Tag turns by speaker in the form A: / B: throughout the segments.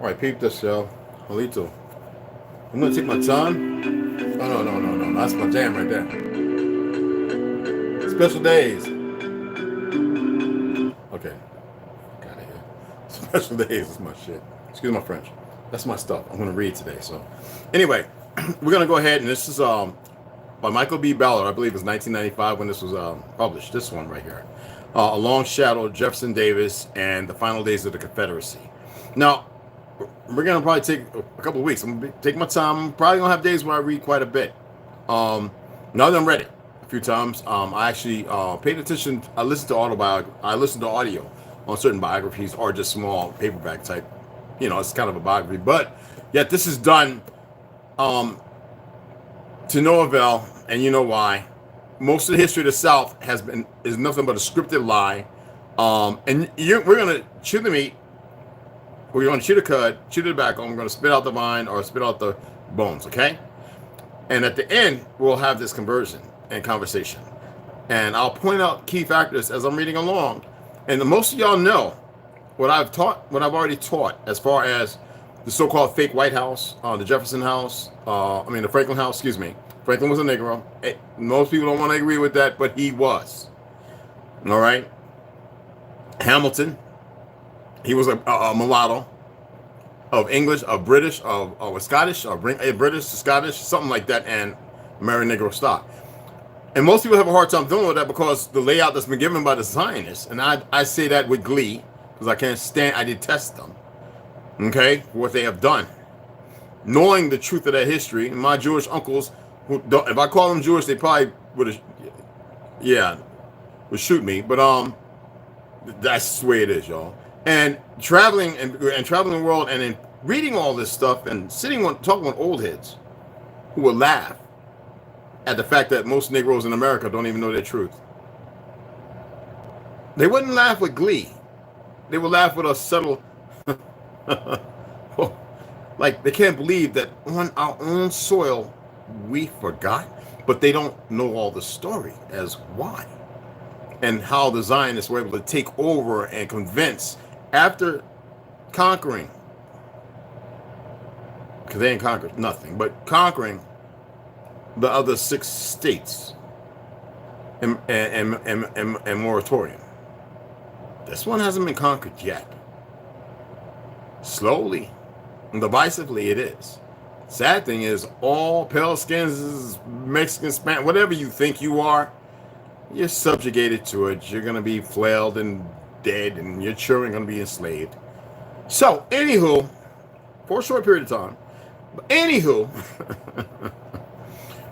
A: All right, peep this, yo. Halito. I'm gonna take my time. Oh, no. That's my jam right there. Special days. Okay. Got it here. Special days is my shit. Excuse my French. That's my stuff. I'm gonna read today. So, anyway, we're gonna go ahead and this is by Michael B. Ballard. I believe it's 1995 when this was published. This one right here. A Long Shadow, Jefferson Davis, and the Final Days of the Confederacy. Now, we're gonna probably take a couple of weeks. I'm gonna take my time. I'm probably gonna have days where I read quite a bit. Now that I'm ready a few times, I actually paid attention. I listened to audio on certain biographies or just small paperback type. You know, it's kind of a biography, but yet this is done to no avail, and you know why. Most of the history of the South is nothing but a scripted lie, and we're gonna chew the meat. We're going to chew the cud, chew the tobacco. I'm going to spit out the vine or spit out the bones, okay? And at the end, we'll have this conversion and conversation. And I'll point out key factors as I'm reading along. And most of y'all know what I've already taught as far as the so-called fake White House, the Jefferson House, the Franklin House, excuse me. Franklin was a Negro. Most people don't want to agree with that, but he was. All right? Hamilton. He was a mulatto of English, of British, of Scottish, or British, Scottish, something like that, and Mary Negro stock. And most people have a hard time dealing with that because the layout that's been given by the Zionists, and I say that with glee because I detest them, okay, for what they have done. Knowing the truth of that history, and my Jewish uncles, if I call them Jewish, they probably would shoot me, but that's the way it is, y'all. And traveling the world and then reading all this stuff and talking with old heads who will laugh at the fact that most Negroes in America don't even know their truth. They wouldn't laugh with glee. They would laugh with a subtle, like they can't believe that on our own soil we forgot, but they don't know all the story as why and how the Zionists were able to take over and convince. After conquering, because they ain't conquered nothing, but conquering the other 6 states and moratorium. This one hasn't been conquered yet. Slowly and divisively it is. Sad thing is, all pale skins, Mexican, Spanish, whatever you think you are, you're subjugated to it. You're going to be flailed and dead, and your children going to be enslaved. So, anywho, for a short period of time, but anywho,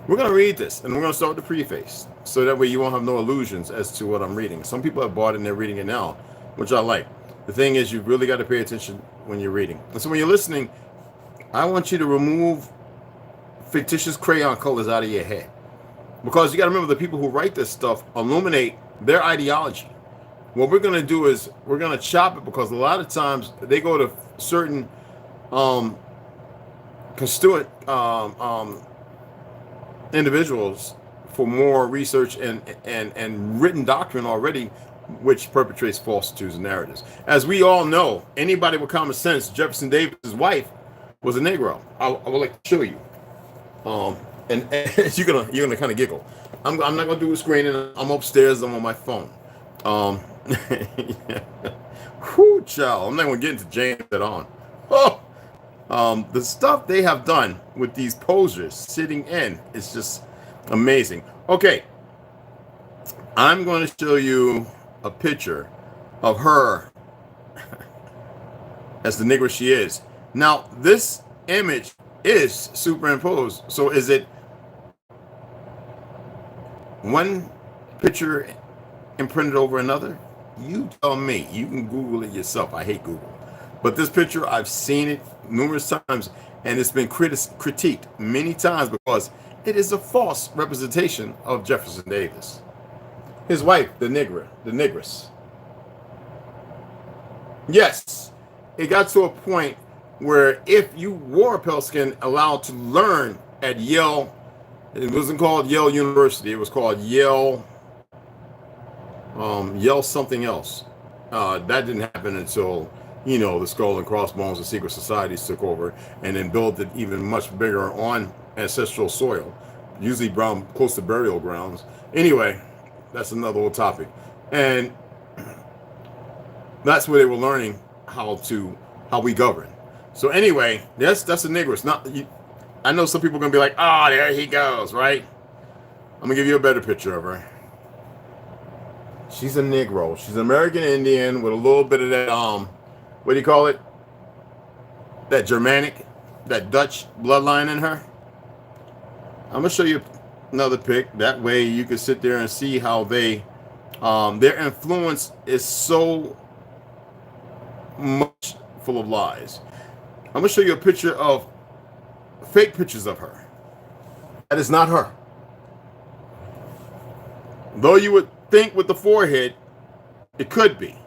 A: we're going to read this, and we're going to start with the preface, so that way you won't have no illusions as to what I'm reading. Some people have bought it and they're reading it now, which I like. The thing is, you've really got to pay attention when you're reading. And so when you're listening, I want you to remove fictitious crayon colors out of your head. Because you got to remember, the people who write this stuff illuminate their ideology. What we're going to do is we're going to chop it, because a lot of times they go to certain constituent individuals for more research and written doctrine already, which perpetrates falsehoods and narratives. As we all know, anybody with common sense, Jefferson Davis' wife was a Negro. I would like to show you. And you're gonna kind of giggle. I'm not gonna do a screening. I'm upstairs. I'm on my phone. Whoo, child. I'm not gonna get into James at all. The stuff they have done with these posers sitting in is just amazing. Okay, I'm going to show you a picture of her as the Negro she is. Now, this image is superimposed. So is it one picture imprinted over another? You tell me. You can Google it yourself. I hate Google. But this picture, I've seen it numerous times, and it's been critiqued many times because it is a false representation of Jefferson Davis. His wife, the negress. Yes, it got to a point where if you wore pale skin allowed to learn at Yale, it wasn't called Yale University, it was called Yale something else. That didn't happen until you know, the skull and crossbones and secret societies took over, and then built it even much bigger on ancestral soil, usually brown close to burial grounds. Anyway, that's another old topic, and that's where they were learning how we govern. So anyway, that's a Negress. Not you, I know some people are gonna be like, oh, there he goes, right? I'm gonna give you a better picture of her. She's a Negro. She's an American Indian with a little bit of that what do you call it? That Germanic, that Dutch bloodline in her. I'm gonna show you another pic. That way you can sit there and see how they, their influence is so much full of lies. I'm gonna show you a picture of fake pictures of her. That is not her. Though you would think with the forehead, it could be.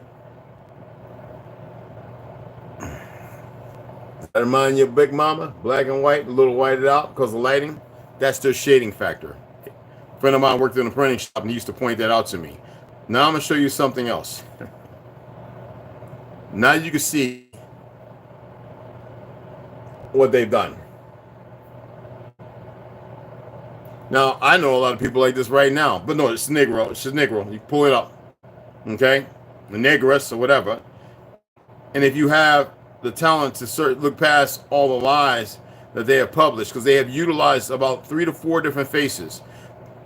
A: Does that remind you of Big Mama? Black and white, a little whited out because of lighting. That's their shading factor. A friend of mine worked in a printing shop and he used to point that out to me. Now I'm gonna show you something else. Now you can see what they've done. Now, I know a lot of people like this right now, but no, it's Negro. It's just Negro. You pull it up, okay? The Negress or whatever. And if you have the talent to look past all the lies that they have published, because they have utilized about 3 to 4 different faces,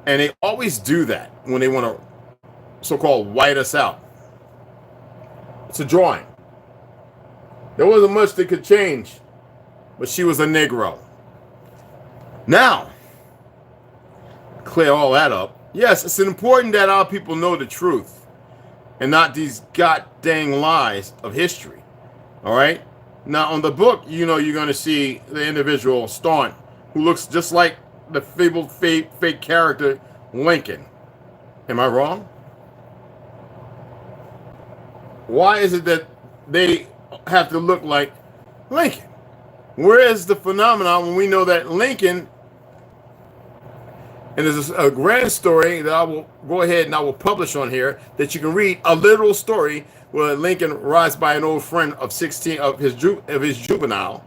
A: and they always do that when they want to so-called white us out. It's a drawing. There wasn't much that could change, but she was a Negro. Now, clear all that up. Yes, it's important that our people know the truth and not these goddamn lies of history. All right? Now, on the book, you know, you're going to see the individual Staunton, who looks just like the fabled fake character Lincoln. Am I wrong? Why is it that they have to look like Lincoln? Where is the phenomenon when we know that Lincoln, and there's a grand story that I will go ahead and I will publish on here that you can read, a literal story where Lincoln rides by an old friend of 16 of his juvenile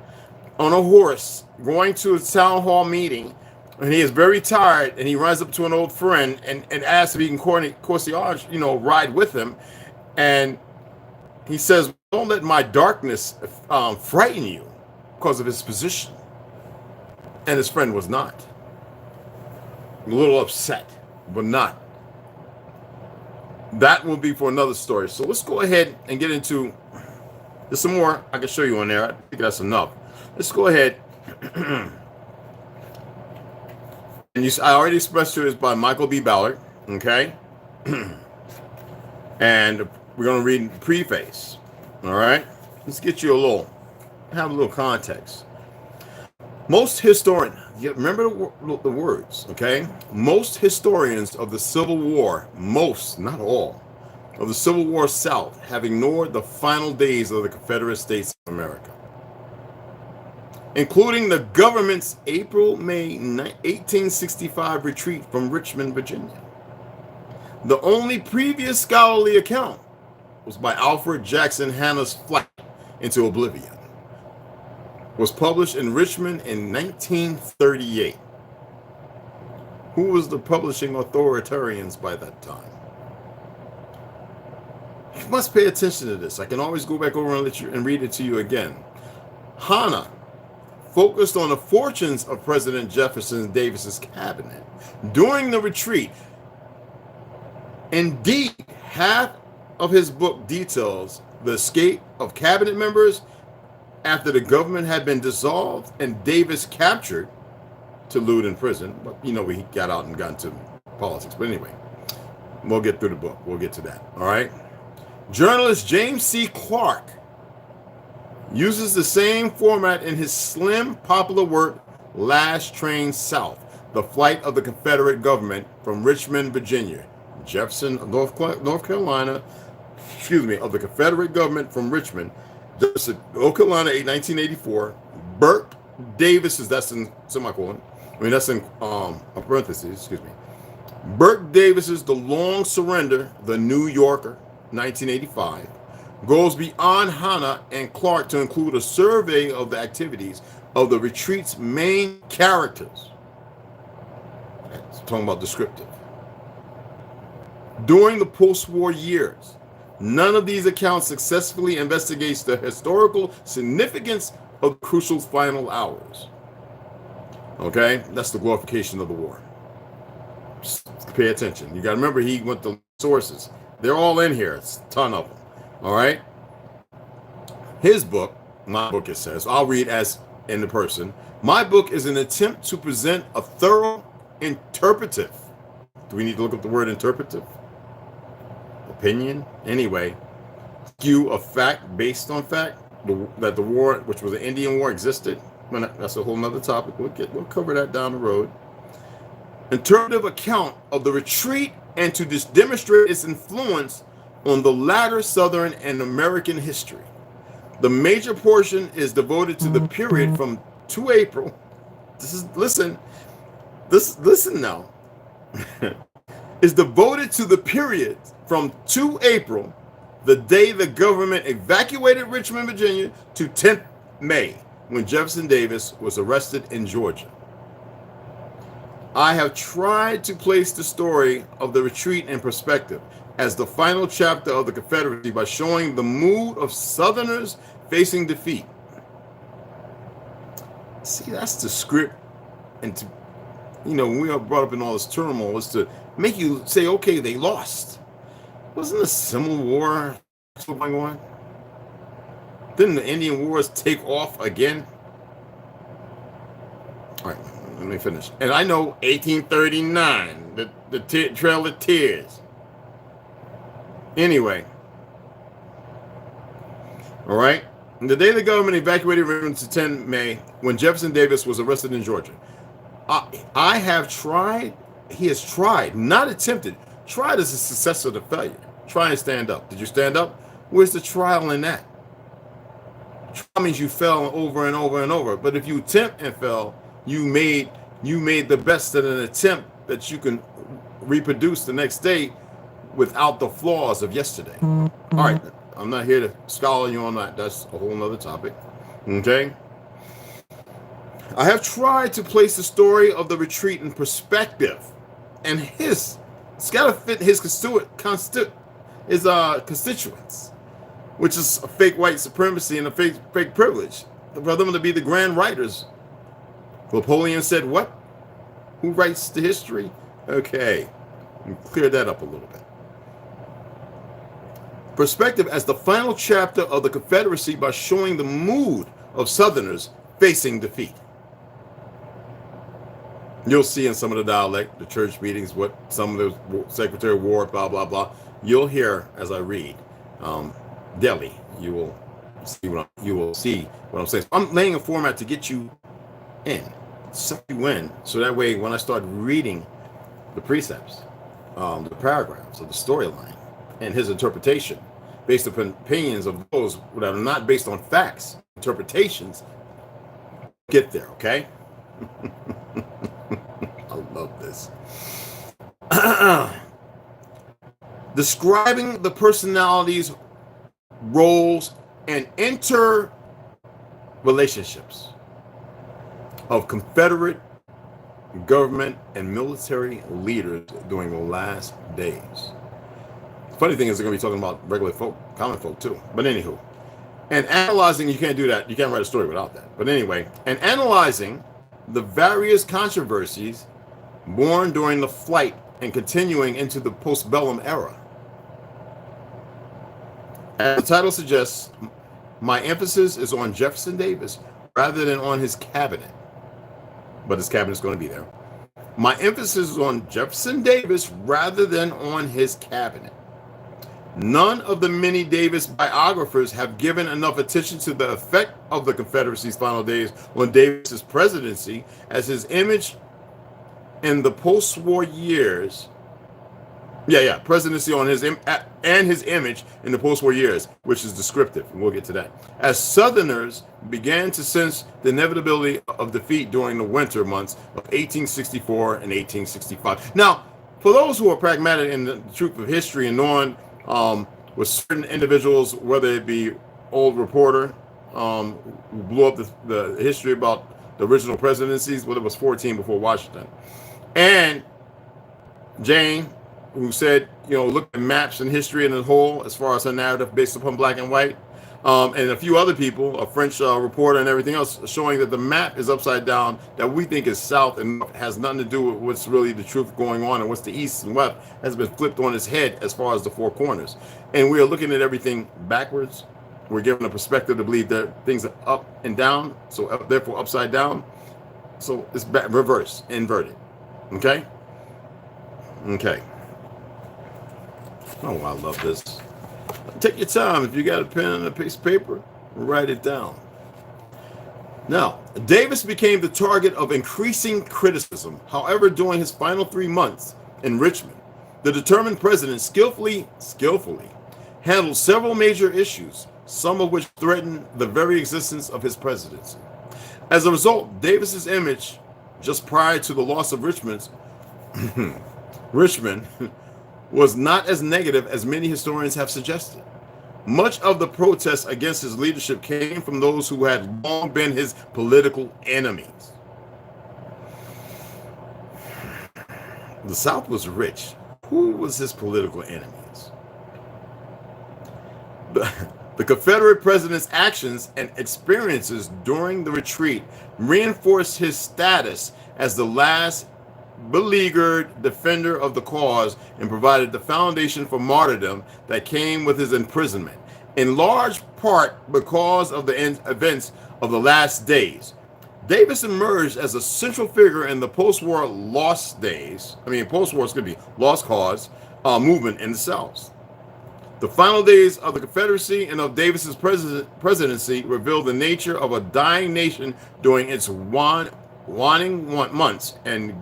A: on a horse going to a town hall meeting, and he is very tired, and he rides up to an old friend and asks if he can concierge, you know, ride with him, and he says, "Don't let my darkness frighten you," because of his position. And his friend was not. A little upset, but not. That will be for another story. So let's go ahead and get into, there's some more I can show you on there. I think that's enough. Let's go ahead. And I already expressed to you, it's by Michael B. Ballard, okay? And we're going to read the preface, all right? Let's get you have a little context. Most historians, remember the words, okay? Most historians of the Civil War, most, not all, of the Civil War South have ignored the final days of the Confederate States of America, including the government's April-May 1865 retreat from Richmond, Virginia. The only previous scholarly account was by Alfred Jackson Hanna's flight into oblivion. Was published in Richmond in 1938. Who was the publishing authoritarians by that time? You must pay attention to this. I can always go back over and read it to you again. Hanna focused on the fortunes of President Jefferson Davis's cabinet during the retreat. Indeed, half of his book details the escape of cabinet members after the government had been dissolved and Davis captured ToLU'S in prison. But, you know, he got out and got into politics. But anyway, we'll get through the book. We'll get to that. All right. Journalist James C. Clark uses the same format in his slim, popular work, Last Train South, The Flight of the Confederate Government from Richmond, Virginia. Jefferson, North Carolina, of the Confederate government from Richmond, North Carolina, 1984. Burke Davis, that's in semicolon. That's in parentheses, Burke Davis's The Long Surrender, The New Yorker, 1985. goes beyond Hanna and Clark to include a survey of the activities of the retreat's main characters. That's talking about descriptive. During the post-war years, none of these accounts successfully investigates the historical significance of crucial final hours. Okay, that's the glorification of the war. Just pay attention. You got to remember, he went to sources. They're all in here. It's a ton of them. All right. His book, my book, it says, I'll read as in the person. My book is an attempt to present a thorough interpretive. Do we need to look up the word interpretive? Opinion? Anyway, skew of fact based on fact that the war, which was the Indian War, existed. That's a whole nother topic. We'll cover that down the road. Interpretive account of the retreat and to demonstrate its influence on the latter Southern and American history. The major portion is devoted to the period from 2 April. Listen now. Is devoted to the period from 2 April, the day the government evacuated Richmond, Virginia, to 10th May, when Jefferson Davis was arrested in Georgia. I have tried to place the story of the retreat in perspective as the final chapter of the Confederacy by showing the mood of Southerners facing defeat. See, that's the script. And to, when we are brought up in all this turmoil, is to make you say, okay, they lost. Wasn't the Civil War still going on? Didn't the Indian Wars take off again? All right, let me finish. And I know 1839, the Trail of Tears. Anyway. All right. The day the government evacuated Richmond to 10 May, when Jefferson Davis was arrested in Georgia. I have tried, he has tried, not attempted. Tried is a successor to failure. Try and stand up. Did you stand up? Where's the trial in that? Trial means you fell over and over and over. But if you attempt and fell, you made the best at an attempt that you can reproduce the next day without the flaws of yesterday. All right, I'm not here to scholar you on that. That's a whole nother topic. Okay. I have tried to place the story of the retreat in perspective, and it's got to fit his constituents, which is a fake white supremacy and a fake privilege for them to be the grand writers. Napoleon said what? Who writes the history? Okay, clear that up a little bit. Perspective as the final chapter of the Confederacy by showing the mood of Southerners facing defeat. You'll see in some of the dialect, the church meetings, what some of the Secretary of War, blah, blah, blah. You'll hear as I read. Delhi, you will see what I'm saying. So I'm laying a format to get you in, suck you in, so that way when I start reading the precepts, the paragraphs of the storyline, and his interpretation, based upon opinions of those that are not based on facts, interpretations, get there, okay? I love this. Describing the personalities, roles, and interrelationships of Confederate government and military leaders during the last days. The funny thing is they're going to be talking about regular folk, common folk too. But anywho, and analyzing, you can't do that. You can't write a story without that. But anyway, and analyzing the various controversies born during the flight and continuing into the postbellum era. As the title suggests, my emphasis is on Jefferson Davis rather than on his cabinet. But his cabinet is going to be there. My emphasis is on Jefferson Davis rather than on his cabinet. None of the many Davis biographers have given enough attention to the effect of the Confederacy's final days on Davis's presidency as his image in the post-war years. Presidency on his and his image in the post-war years, which is descriptive, and we'll get to that. As Southerners began to sense the inevitability of defeat during the winter months of 1864 and 1865. Now, for those who are pragmatic in the truth of history and knowing with certain individuals, whether it be old reporter who blew up the history about the original presidencies, whether it was 14 before Washington, and Jane, who said, look at maps and history in the whole, as far as her narrative based upon black and white, and a few other people, a French reporter and everything else, showing that the map is upside down, that we think is south and north, has nothing to do with what's really the truth going on, and what's the east and west has been flipped on its head as far as the four corners. And we are looking at everything backwards. We're given a perspective to believe that things are up and down, so therefore upside down. So it's reverse, inverted. Okay? Okay. Oh, I love this. Take your time. If you got a pen and a piece of paper, write it down. Now, Davis became the target of increasing criticism. However, during his final 3 months in Richmond, the determined president skillfully handled several major issues, some of which threatened the very existence of his presidency. As a result, Davis's image just prior to the loss of Richmond was not as negative as many historians have suggested. Much of the protests against his leadership came from those who had long been his political enemies. The South was rich. Who was his political enemies? The Confederate president's actions and experiences during the retreat reinforced his status as the last beleaguered defender of the cause and provided the foundation for martyrdom that came with his imprisonment, in large part because of the events of the last days. Davis emerged as a central figure in the post-war lost days. Post-war is going to be lost cause movement in the South. The final days of the Confederacy and of Davis's presidency revealed the nature of a dying nation during its waning months, and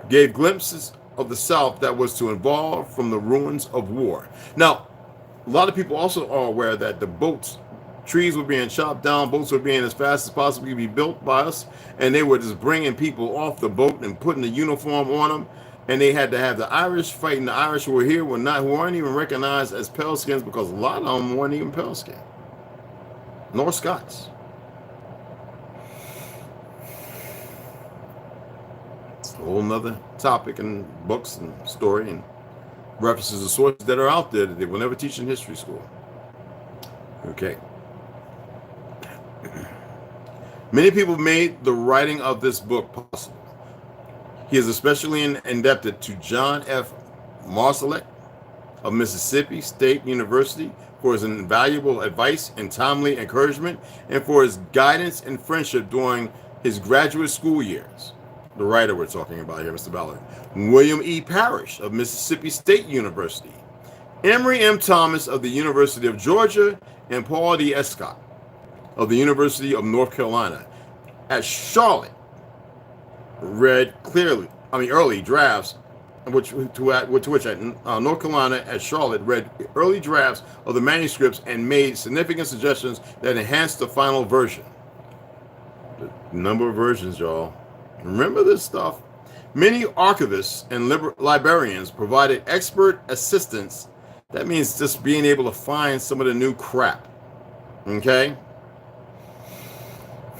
A: gave glimpses of the South that was to evolve from the ruins of war. Now, a lot of people also are aware that the trees were being chopped down, boats were being as fast as possibly be built by us, and they were just bringing people off the boat and putting the uniform on them, and they had to have the Irish fighting the Irish who were here, who weren't even recognized as pale skins, because a lot of them weren't even pale skin, nor Scots. A whole nother topic and books and story and references to sources that are out there that they will never teach in history school. Okay. Many people made the writing of this book possible. He is especially indebted to John F. Marsalek of Mississippi State University for his invaluable advice and timely encouragement, and for his guidance and friendship during his graduate school years. The writer we're talking about here, Mr. Ballard. William E. Parrish of Mississippi State University. Emory M. Thomas of the University of Georgia, and Paul D. Escott of the University of North Carolina. At Charlotte, read early drafts, which at North Carolina at Charlotte read early drafts of the manuscripts and made significant suggestions that enhanced the final version. The number of versions, y'all. Remember this stuff. Many archivists and librarians provided expert assistance. That means just being able to find some of the new crap. Okay?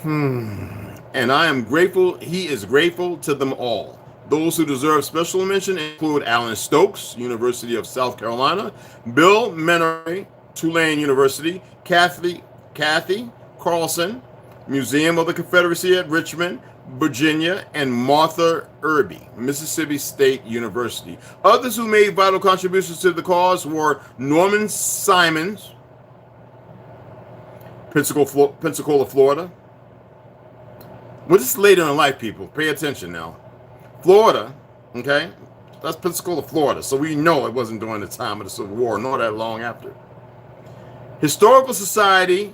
A: And I am grateful, he is grateful to them all. Those who deserve special mention include Alan Stokes, University of South Carolina, Bill Menery, Tulane University, Kathy Carlson, Museum of the Confederacy at Richmond, Virginia, and Martha Irby, Mississippi State University. Others who made vital contributions to the cause were Norman Simons, Pensacola, Florida. Well, this is later in life, people. Pay attention now. Florida, okay? That's Pensacola, Florida. So we know it wasn't during the time of the Civil War, nor that long after. Historical Society,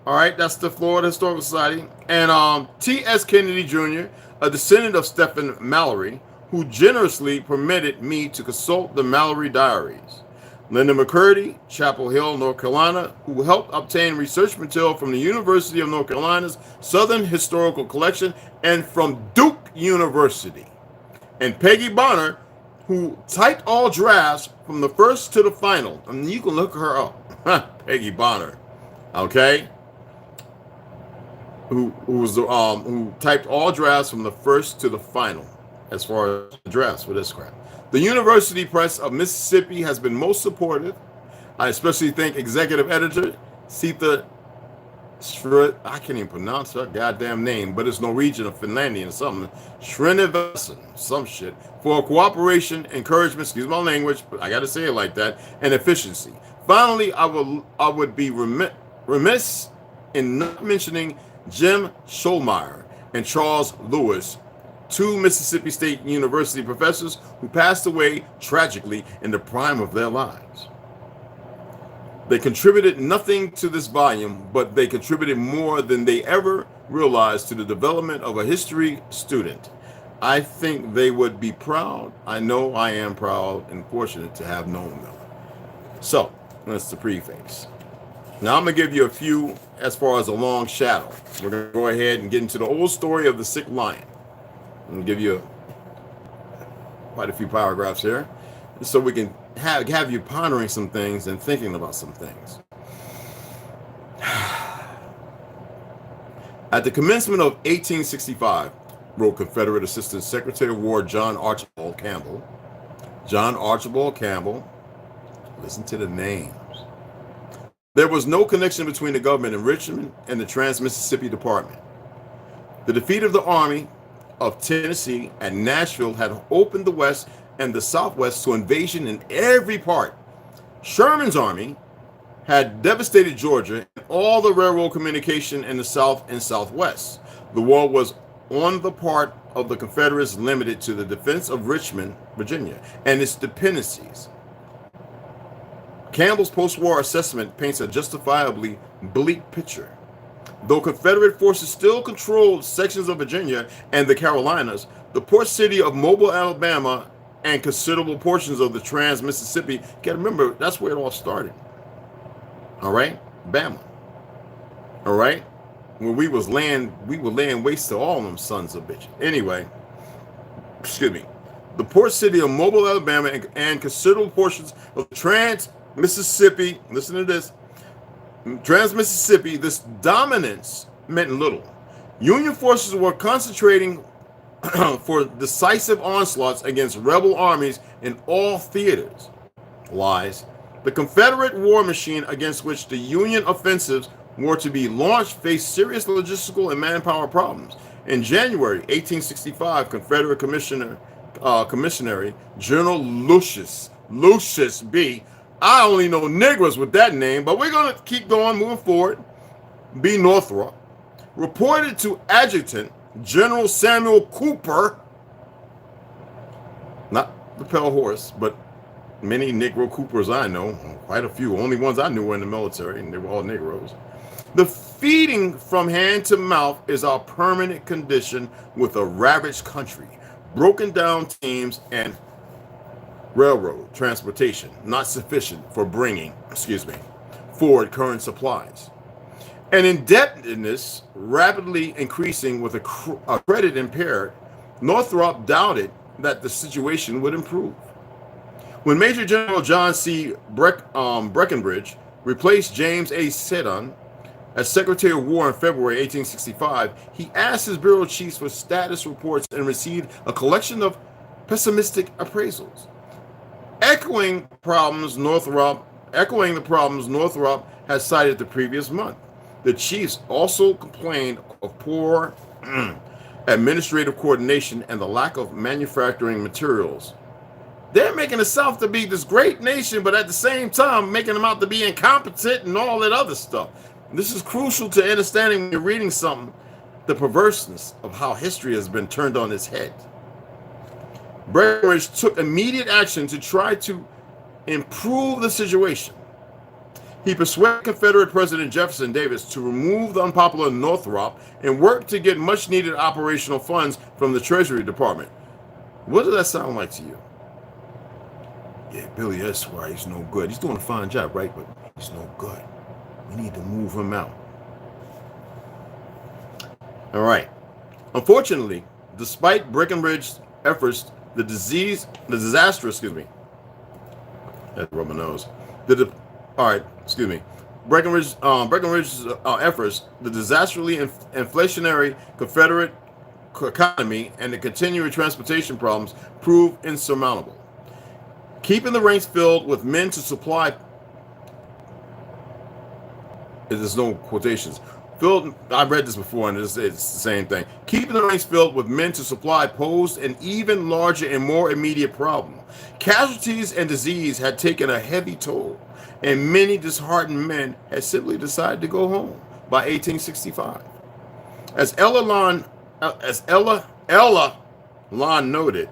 A: all right, that's the Florida Historical Society. And T.S. Kennedy Jr., a descendant of Stephen Mallory, who generously permitted me to consult the Mallory diaries. Linda McCurdy, Chapel Hill, North Carolina, who helped obtain research material from the University of North Carolina's Southern Historical Collection and from Duke University. And Peggy Bonner, who typed all drafts from the first to the final. I mean, you can look her up. Peggy Bonner, okay? Who typed all drafts from the first to the final as far as the drafts for this crap. The University Press of Mississippi has been most supportive. I especially thank executive editor Sita I can't even pronounce her goddamn name, but it's Norwegian or Finlandian or something. Shrinivasan, some shit, for cooperation, encouragement, excuse my language, but I gotta say it like that, and efficiency. Finally, I would be remiss in not mentioning Jim Scholmeyer and Charles Lewis, two Mississippi State University professors who passed away tragically in the prime of their lives. They contributed nothing to this volume, but they contributed more than they ever realized to the development of a history student. I think they would be proud. I know I am proud and fortunate to have known them. So, that's the preface. Now I'm going to give you a few as far as a long shadow. We're going to go ahead and get into the old story of the sick lion. I'm going to give you quite a few paragraphs here so we can have you pondering some things and thinking about some things. At the commencement of 1865, wrote Confederate Assistant Secretary of War John Archibald Campbell. John Archibald Campbell, listen to the names. There was no connection between the government in Richmond and the Trans-Mississippi Department. The defeat of the Army of Tennessee at Nashville had opened the West and the Southwest to invasion in every part. Sherman's army had devastated Georgia and all the railroad communication in the South and Southwest. The war was on the part of the Confederates limited to the defense of Richmond, Virginia, and its dependencies. Campbell's post-war assessment paints a justifiably bleak picture. Though Confederate forces still controlled sections of Virginia and the Carolinas, the port city of Mobile, Alabama, and considerable portions of the Trans-Mississippi, you gotta remember, that's where it all started. All right? Bama. All right? When we were laying waste to all them sons of bitches. Anyway, excuse me. The port city of Mobile, Alabama, and considerable portions of the Trans-Mississippi, listen to this, Trans-Mississippi, this dominance meant little. Union forces were concentrating for decisive onslaughts against rebel armies in all theaters. Lies. The Confederate war machine against which the Union offensives were to be launched faced serious logistical and manpower problems. In January 1865, Confederate Commissary General Lucius B. I only know Negroes with that name, but we're going to keep going, moving forward. B. Northrop reported to Adjutant General Samuel Cooper, not the pale horse, but many Negro Coopers I know, quite a few. Only ones I knew were in the military, and they were all Negroes. The feeding from hand to mouth is our permanent condition with a ravaged country, broken down teams, and railroad transportation not sufficient for bringing, forward current supplies. And indebtedness rapidly increasing with a credit impaired, Northrop doubted that the situation would improve. When Major General John C. Breckinridge replaced James A. Seddon as Secretary of War in February 1865, he asked his bureau chiefs for status reports and received a collection of pessimistic appraisals. Echoing the problems Northrop had cited the previous month. The chiefs also complained of poor administrative coordination and the lack of manufacturing materials. They're making the South to be this great nation, but at the same time making them out to be incompetent and all that other stuff. This is crucial to understanding when you're reading something, the perverseness of how history has been turned on its head. Breckinridge took immediate action to try to improve the situation. He persuaded Confederate President Jefferson Davis to remove the unpopular Northrop and work to get much-needed operational funds from the Treasury Department. What does that sound like to you? Yeah, Billy Esquire, he's no good. He's doing a fine job, right? But he's no good. We need to move him out. All right. Unfortunately, despite Breckinridge's efforts the disastrous, excuse me, I had to rub my nose. All right, excuse me. Breckinridge's efforts, the disastrously inflationary Confederate economy, and the continuing transportation problems proved insurmountable. Keeping the ranks filled with men to supply, there's no quotations, filled, I've read this before and it's the same thing. Keeping the ranks filled with men to supply posed an even larger and more immediate problem. Casualties and disease had taken a heavy toll, and many disheartened men had simply decided to go home by 1865. As Ella Lon noted,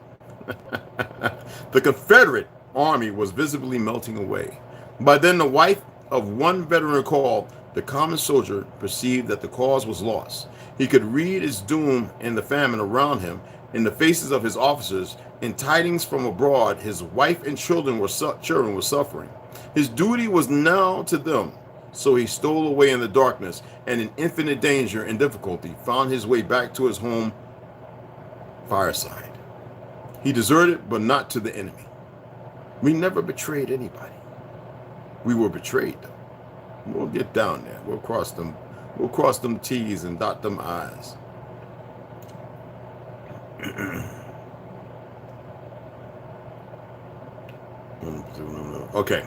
A: the Confederate Army was visibly melting away. By then, the wife of one veteran recalled, the common soldier perceived that the cause was lost. He could read its doom in the famine around him, in the faces of his officers, in tidings from abroad. His wife and children were suffering. His duty was now to them, so he stole away in the darkness, and in infinite danger and difficulty found his way back to his home fireside. He deserted, but not to the enemy. We never betrayed anybody. We were betrayed, though. We'll get down there. We'll cross them T's and dot them I's. Okay.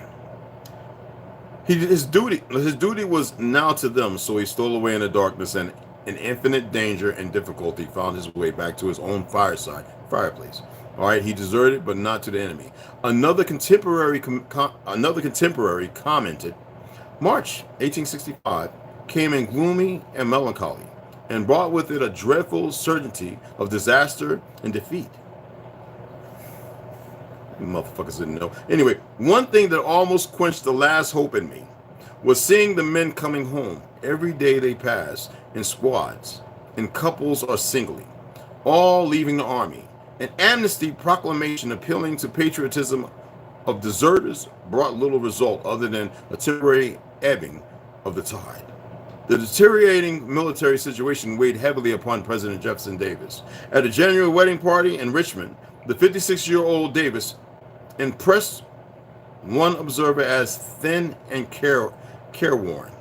A: His duty was now to them, so he stole away in the darkness, and in infinite danger and difficulty found his way back to his own fireplace. All right, he deserted, but not to the enemy. Another contemporary commented, March 1865 came in gloomy and melancholy, and brought with it a dreadful certainty of disaster and defeat. You motherfuckers didn't know. Anyway, one thing that almost quenched the last hope in me was seeing the men coming home. Every day they passed in squads, in couples or singly, all leaving the army. An amnesty proclamation appealing to patriotism of deserters brought little result other than a temporary ebbing of the tide. The deteriorating military situation weighed heavily upon President Jefferson Davis. At a January wedding party in Richmond, the 56-year-old Davis impressed one observer as thin and careworn,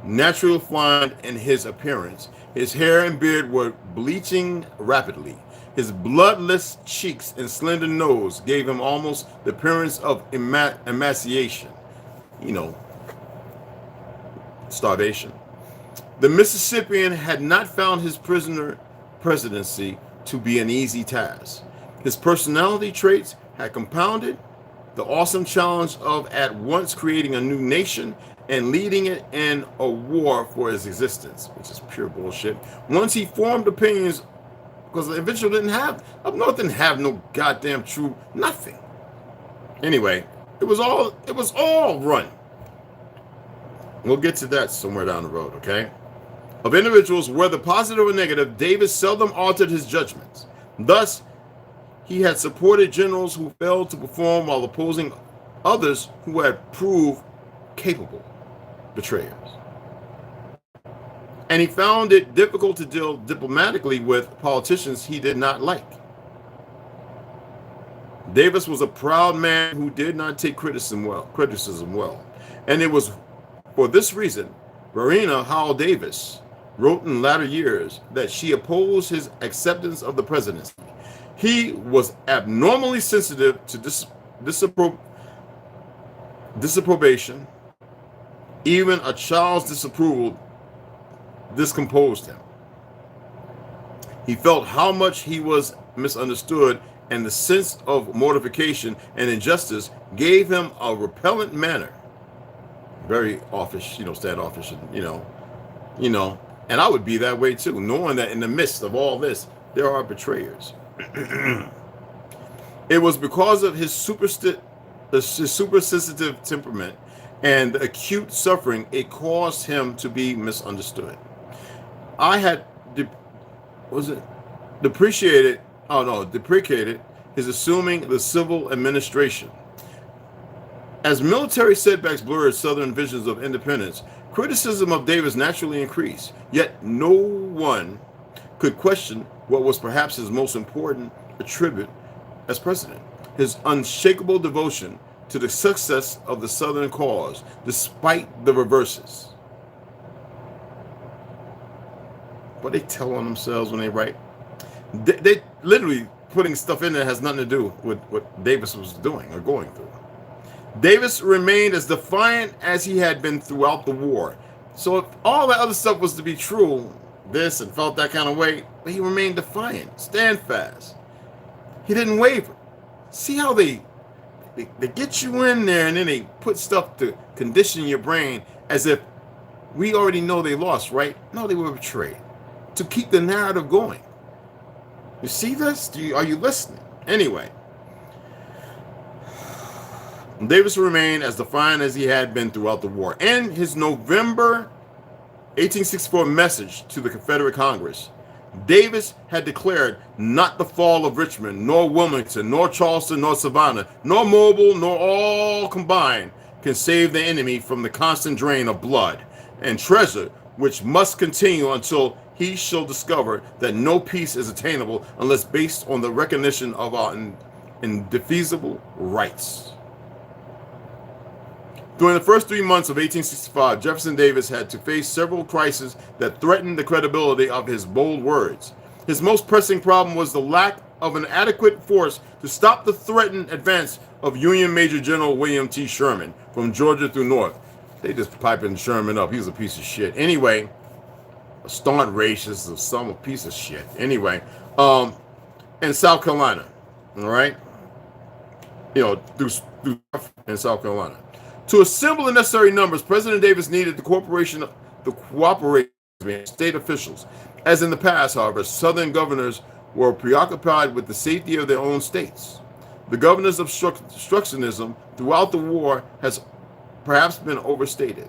A: naturally fine in his appearance. His hair and beard were bleaching rapidly. His bloodless cheeks and slender nose gave him almost the appearance of emaciation. Starvation. The Mississippian had not found his presidency to be an easy task. His personality traits had compounded the awesome challenge of at once creating a new nation and leading it in a war for its existence, which is pure bullshit. Once he formed opinions, because the eventually up north didn't have no goddamn true nothing. Anyway, it was all run. We'll get to that somewhere down the road, okay? Of individuals, whether positive or negative, Davis seldom altered his judgments. Thus, he had supported generals who failed to perform while opposing others who had proved capable betrayers. And he found it difficult to deal diplomatically with politicians he did not like. Davis was a proud man who did not take criticism well. And it was for this reason, Verena Howell Davis wrote in latter years that she opposed his acceptance of the presidency. He was abnormally sensitive to disapprobation. Even a child's disapproval discomposed him. He felt how much he was misunderstood, and the sense of mortification and injustice gave him a repellent manner. Very offish, standoffish, and and I would be that way too, knowing that in the midst of all this, there are betrayers. It was because of his super sensitive temperament and the acute suffering it caused him to be misunderstood. I had deprecated his assuming the civil administration. As military setbacks blurred Southern visions of independence, criticism of Davis naturally increased. Yet no one could question what was perhaps his most important attribute, as president. His unshakable devotion to the success of the Southern cause, despite the reverses. What they tell on themselves when they write. They literally putting stuff in there has nothing to do with what Davis was doing or going through. Davis remained as defiant as he had been throughout the war. So if all that other stuff was to be true, this and felt that kind of way, but he remained defiant, stand fast. He didn't waver. See how they get you in there and then they put stuff to condition your brain as if we already know they lost, right? No, they were betrayed. To keep the narrative going. You see this? Are you listening? Anyway, Davis remained as defiant as he had been throughout the war. In his November 1864 message to the Confederate Congress, Davis had declared not the fall of Richmond, nor Wilmington, nor Charleston, nor Savannah, nor Mobile, nor all combined can save the enemy from the constant drain of blood and treasure, which must continue until he shall discover that no peace is attainable unless based on the recognition of our indefeasible rights. During the first 3 months of 1865, Jefferson Davis had to face several crises that threatened the credibility of his bold words. His most pressing problem was the lack of an adequate force to stop the threatened advance of Union Major General William T. Sherman from Georgia through North. They just piping Sherman up. He was a piece of shit. Anyway, a staunch racist or some piece of shit. Anyway, in South Carolina, all right? Through in South Carolina. To assemble the necessary numbers, President Davis needed the cooperation of state officials. As in the past, however, Southern governors were preoccupied with the safety of their own states. The governor's obstructionism throughout the war has perhaps been overstated.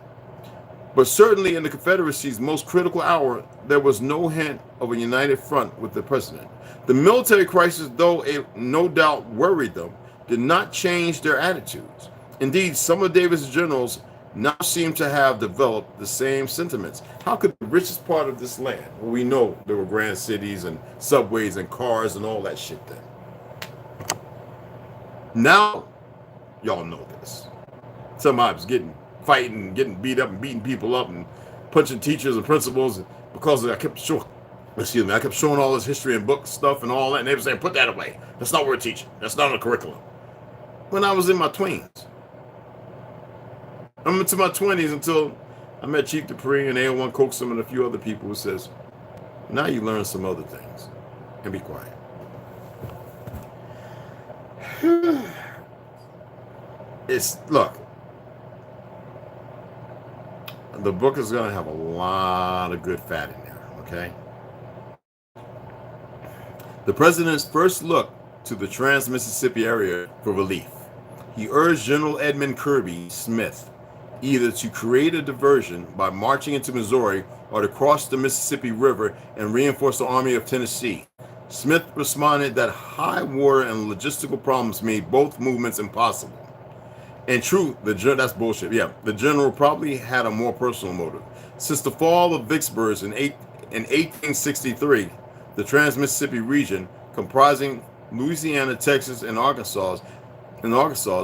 A: But certainly in the Confederacy's most critical hour, there was no hint of a united front with the president. The military crisis, though it no doubt worried them, did not change their attitudes. Indeed, some of Davis' generals now seem to have developed the same sentiments. How could the richest part of this land, well, we know there were grand cities and subways and cars and all that shit then. Now, y'all know this. Somebody's fighting, getting beat up and beating people up and punching teachers and principals because I kept showing all this history and book stuff and all that, and they were saying, put that away. That's not what we're teaching. That's not a curriculum. When I was in my tweens. I'm into my 20s until I met Chief Dupree and A01 Coaxum and a few other people who says, now you learn some other things and be quiet. Look, the book is going to have a lot of good fat in there, okay? The president's first look to the trans-Mississippi area for relief. He urged General Edmund Kirby Smith either to create a diversion by marching into Missouri or to cross the Mississippi River and reinforce the Army of Tennessee. Smith responded that high water and logistical problems made both movements impossible. In truth, that's bullshit. Yeah, the general probably had a more personal motive. Since the fall of Vicksburg in 1863, the trans-Mississippi region, comprising Louisiana, Texas, and Arkansas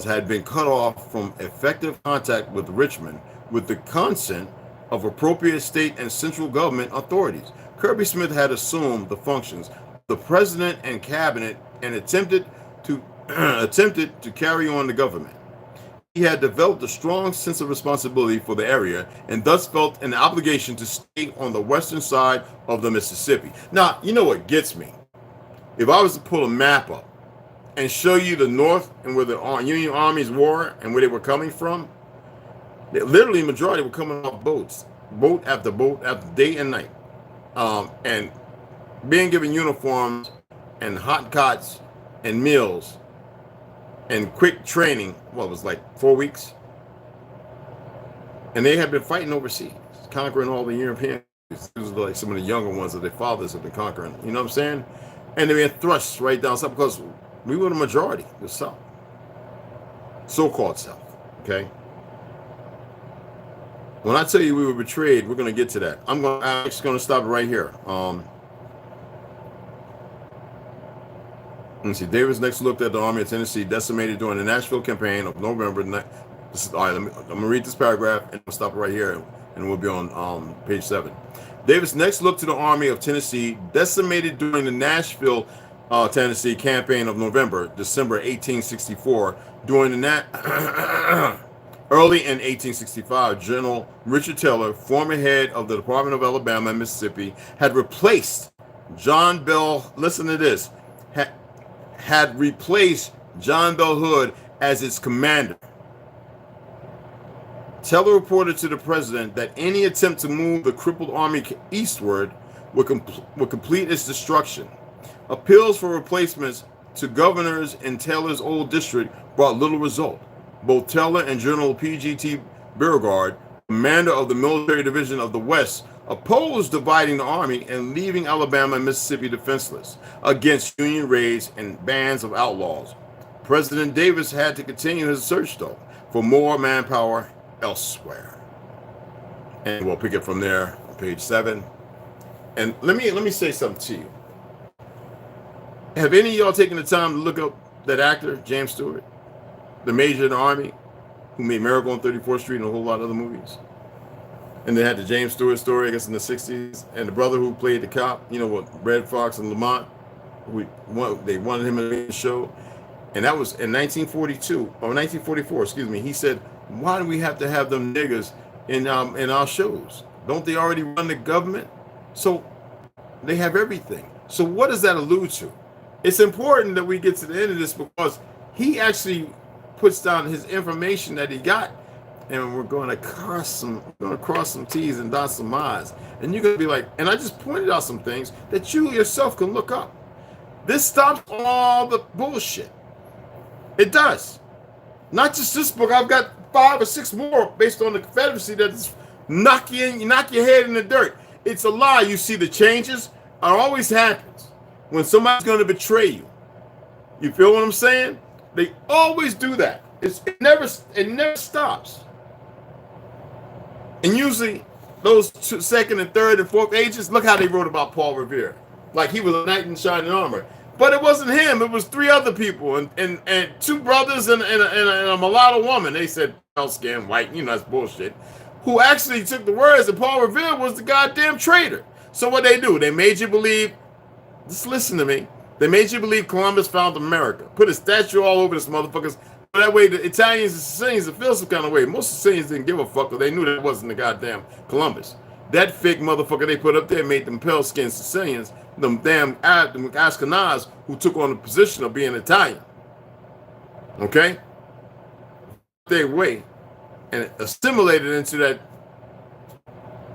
A: had been cut off from effective contact with Richmond with the consent of appropriate state and central government authorities. Kirby Smith had assumed the functions of the president and cabinet and attempted to carry on the government. He had developed a strong sense of responsibility for the area and thus felt an obligation to stay on the western side of the Mississippi. Now, you know what gets me? If I was to pull a map up and show you the north and where the Union armies were and where they were coming from, literally majority were coming off boat after day and night, and being given uniforms and hot cots and meals and quick training. What was like 4 weeks, and they had been fighting overseas, conquering all the Europeans. This was like some of the younger ones that their fathers have been conquering. You know what I'm saying? And they been thrust right down south because we were the majority, the South, so-called South. Okay. When I tell you we were betrayed, we're going to get to that. I'm just going to stop it right here. Let me see. Davis next looked at the Army of Tennessee decimated during the Nashville campaign of November. This is, all right, I'm going to read this paragraph and we'll stop it right here and we'll be on page 7. Davis next looked to the Army of Tennessee decimated during the Nashville, Tennessee campaign of December 1864. During the early in 1865, General Richard Taylor, former head of the Department of Alabama and Mississippi, had replaced John Bell. Listen to this. Had replaced John Bell Hood as its commander. Taylor reported to the president that any attempt to move the crippled army eastward would complete its destruction. Appeals for replacements to governors in Taylor's old district brought little result. Both Taylor and General P.G.T. Beauregard, commander of the military division of the West, opposed dividing the army and leaving Alabama and Mississippi defenseless against Union raids and bands of outlaws. President Davis had to continue his search, though, for more manpower elsewhere. And we'll pick it from there on page 7. And let me say something to you. Have any of y'all taken the time to look up that actor, James Stewart, the major in the army, who made Miracle on 34th Street and a whole lot of other movies? And they had the James Stewart story, I guess, in the 60s. And the brother who played the cop, you know, with Red Fox and Lamont, they wanted him in the show. And that was in 1942, or 1944, excuse me. He said, why do we have to have them niggas in our shows? Don't they already run the government? So they have everything. So what does that allude to? It's important that we get to the end of this because he actually puts down his information that he got, and we're going to cross some T's and dot some I's. And you're going to be like, and I just pointed out some things that you yourself can look up. This stops all the bullshit. It does. Not just this book. I've got 5 or 6 more based on the Confederacy that just knock your head in the dirt. It's a lie. You see, the changes are always happens when somebody's going to betray you. You feel what I'm saying? They always do that. It never stops. And usually those second and third and fourth agents, look how they wrote about Paul Revere. Like he was a knight in shining armor. But it wasn't him. It was 3 other people and 2 brothers and a mulatto woman. They said pale skin, white, you know, that's bullshit. Who actually took the words that Paul Revere was the goddamn traitor. So what they do? They made you believe, just listen to me. They made you believe Columbus found America. Put a statue all over this motherfuckers. That way the Italians and Sicilians would feel some kind of way. Most Sicilians didn't give a fuck because they knew that it wasn't the goddamn Columbus. That fake motherfucker they put up there made them pale-skinned Sicilians, them damn Ashkenaz who took on the position of being Italian. Okay? Their way and assimilated into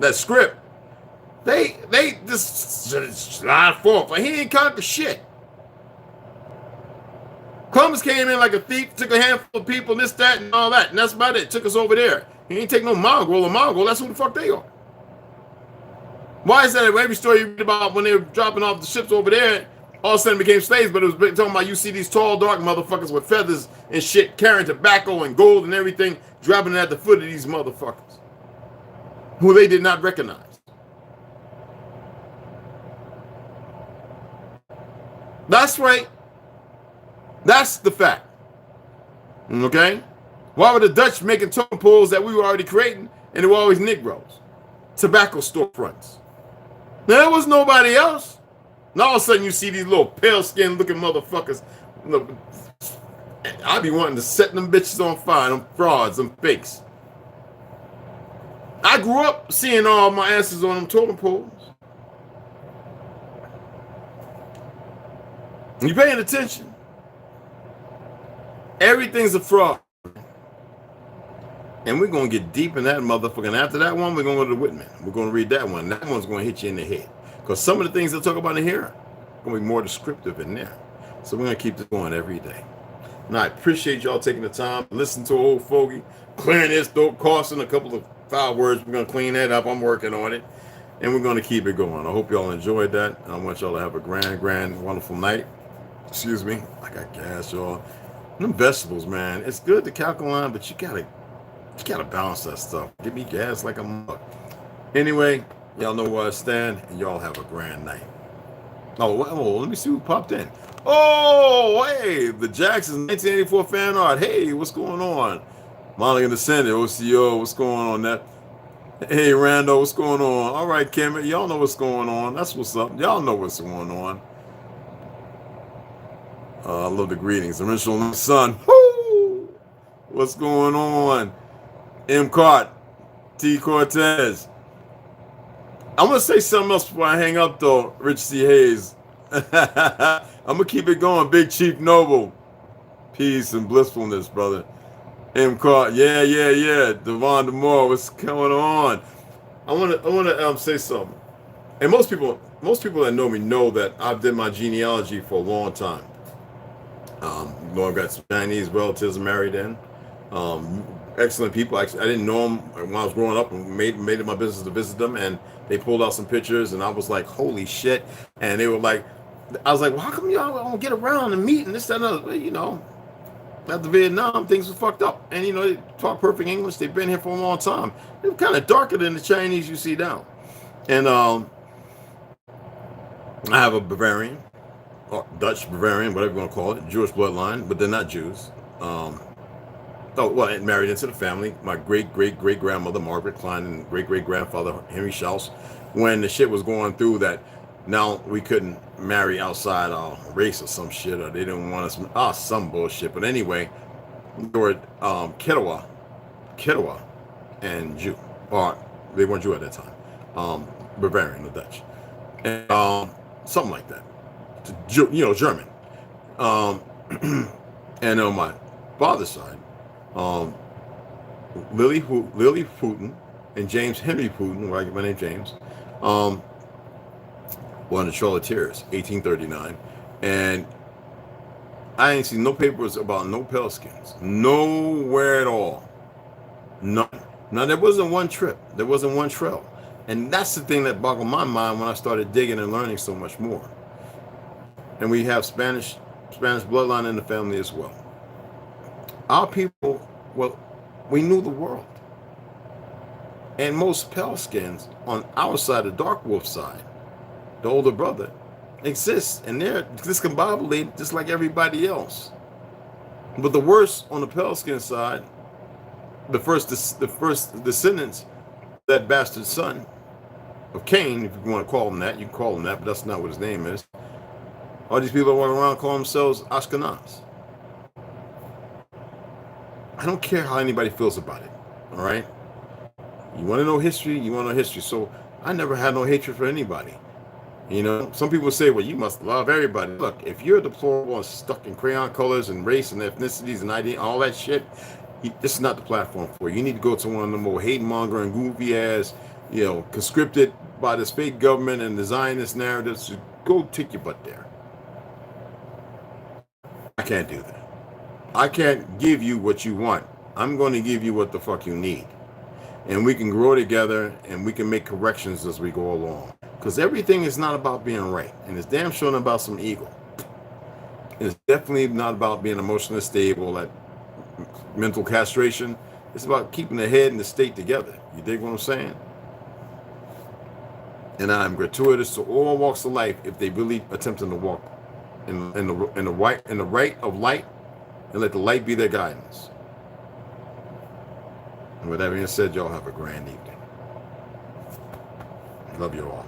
A: that script. They just slide forth. Like he ain't conquer shit. Columbus came in like a thief, took a handful of people, this, that, and all that, and that's about it. Took us over there. He ain't take no Mongol or Mongol. That's who the fuck they are. Why is that every story you read about when they were dropping off the ships over there, all of a sudden became slaves, but it was talking about you see these tall, dark motherfuckers with feathers and shit, carrying tobacco and gold and everything, dropping it at the foot of these motherfuckers, who they did not recognize. That's right. That's the fact. Okay? Why were the Dutch making totem poles that we were already creating, and they were always Negroes? Tobacco storefronts. Now, there was nobody else. Now, all of a sudden, you see these little pale-skinned looking motherfuckers. I be wanting to set them bitches on fire, them frauds, them fakes. I grew up seeing all my asses on them totem poles. You paying attention? Everything's a fraud. And we're going to get deep in that motherfucker. And after that one, we're going to go to the Whitman. We're going to read that one. That one's going to hit you in the head. Because some of the things they'll talk about in here are going to be more descriptive in there. So we're going to keep this going every day. And I appreciate y'all taking the time to listen to old fogey, clearing this throat, costing a couple of foul words. We're going to clean that up. I'm working on it. And we're going to keep it going. I hope y'all enjoyed that. And I want y'all to have a grand, wonderful night. Excuse me. I got gas, y'all. Them vegetables, man. It's good to calculate, but you gotta balance that stuff. Give me gas like a mug. Anyway, y'all know where I stand, and y'all have a grand night. Oh, let me see who popped in. Oh, hey, the Jacksons 1984 fan art. Hey, what's going on? Monica Descendant, OCO, what's going on that? Hey, Rando, what's going on? All right, Kim, y'all know what's going on. That's what's up. Y'all know what's going on. I love the greetings. Original son. Woo! What's going on? M. Cart, T. Cortez. I'm going to say something else before I hang up, though, Rich C. Hayes. I'm going to keep it going. Big Chief Noble. Peace and blissfulness, brother. M. Cart. Yeah. Devon DeMore, what's going on? I want to say something. And most people that know me know that I've did my genealogy for a long time. I've got some Chinese relatives married in. Excellent people. I didn't know them when I was growing up, and made it my business to visit them. And they pulled out some pictures, and I was like, "Holy shit!" And they were like, "I was like, well, how come y'all don't get around and meet and this, that, and other?" You know, after Vietnam, things were fucked up, and you know, they talk perfect English. They've been here for a long time. They're kind of darker than the Chinese you see now. And I have a Bavarian, or Dutch Bavarian, whatever you want to call it, Jewish bloodline, but they're not Jews. It married into the family. My great-great-great-grandmother, Margaret Klein, and great-great-grandfather, Henry Schaus, when the shit was going through that now we couldn't marry outside our race or some shit, or they didn't want us, some bullshit. But anyway, they were Ketawa, and Jew. Or they weren't Jew at that time. Bavarian or Dutch. And something like that. German. And on my father's side, Lily Putin and James Henry Putin, where I get my name James, won the Trail of Tears, 1839. And I ain't seen no papers about no pale skins. Nowhere at all. None. Now, there wasn't one trip. There wasn't one trail. And that's the thing that boggled my mind when I started digging and learning so much more. And we have Spanish bloodline in the family as well. Our people, well, we knew the world. And most pale skins on our side, the dark wolf side, the older brother, exists. And they're discombobulated just like everybody else. But the worst on the pale skin side, the first descendants, that bastard son of Cain, if you want to call him that, you can call him that, but that's not what his name is. All these people that walk around call themselves Ashkenaz. I don't care how anybody feels about it, all right? You want to know history? You want to know history. So I never had no hatred for anybody. You know, some people say, well, you must love everybody. Look, if you're deplorable and stuck in crayon colors and race and ethnicities and ID, all that shit, this is not the platform for you. You need to go to one of the more hate-mongering, goofy-ass, conscripted by this fake government and the Zionist narratives. So go take your butt there. I can't do that. I can't give you what you want. I'm going to give you what the fuck you need. And we can grow together and we can make corrections as we go along. Because everything is not about being right. And it's damn sure not about some ego. It's definitely not about being emotionally stable, like mental castration. It's about keeping the head and the state together. You dig what I'm saying? And I'm gratuitous to all walks of life if they really attempting to walk in the right of light, and let the light be their guidance. And with that being said, y'all have a grand evening. Love you all.